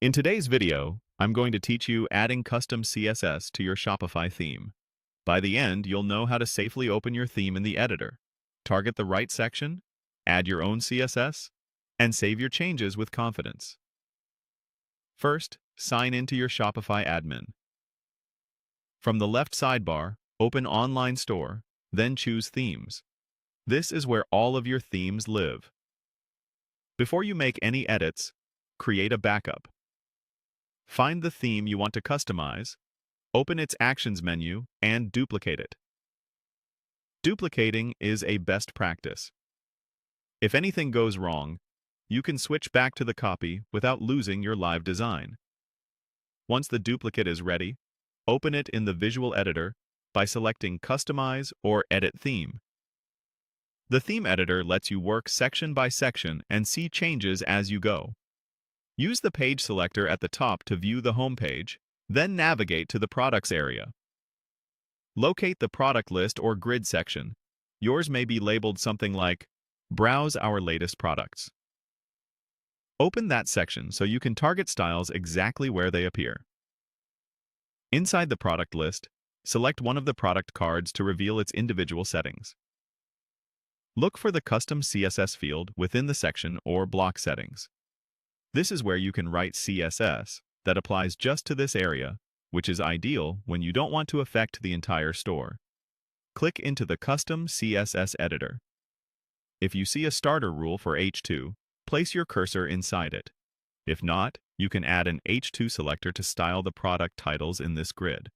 In today's video, I'm going to teach you adding custom CSS to your Shopify theme. By the end, you'll know how to safely open your theme in the editor, target the right section, add your own CSS, and save your changes with confidence. First, sign into your Shopify admin. From the left sidebar, open Online Store, then choose Themes. This is where all of your themes live. Before you make any edits, create a backup. Find the theme you want to customize, open its Actions menu, and duplicate it. Duplicating is a best practice. If anything goes wrong, you can switch back to the copy without losing your live design. Once the duplicate is ready, open it in the visual editor by selecting Customize or Edit Theme. The theme editor lets you work section by section and see changes as you go. Use the page selector at the top to view the home page, then navigate to the Products area. Locate the product list or grid section. Yours may be labeled something like Browse our latest products. Open that section so you can target styles exactly where they appear. Inside the product list, select one of the product cards to reveal its individual settings. Look for the Custom CSS field within the section or block settings. This is where you can write CSS that applies just to this area, which is ideal when you don't want to affect the entire store. Click into the Custom CSS editor. If you see a starter rule for H2, place your cursor inside it. If not, you can add an H2 selector to style the product titles in this grid.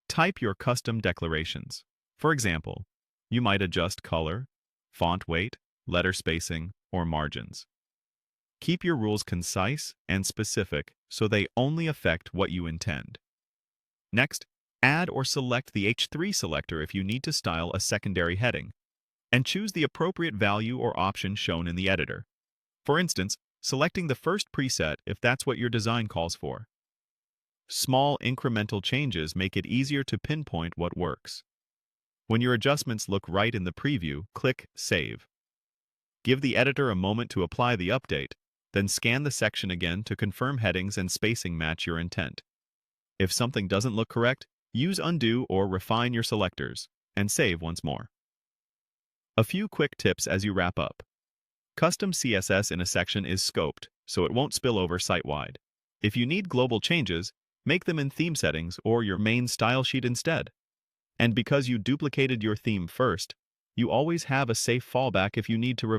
Type your custom declarations. For example, you might adjust color, font weight, letter spacing, or margins. Keep your rules concise and specific so they only affect what you intend. Next, add or select the H3 selector if you need to style a secondary heading, and choose the appropriate value or option shown in the editor. For instance, selecting the first preset if that's what your design calls for. Small incremental changes make it easier to pinpoint what works. When your adjustments look right in the preview, click Save. Give the editor a moment to apply the update, then scan the section again to confirm headings and spacing match your intent. If something doesn't look correct, use Undo or refine your selectors, and save once more. A few quick tips as you wrap up. Custom CSS in a section is scoped, so it won't spill over site-wide. If you need global changes, make them in theme settings or your main style sheet instead. And because you duplicated your theme first, you always have a safe fallback if you need to revise.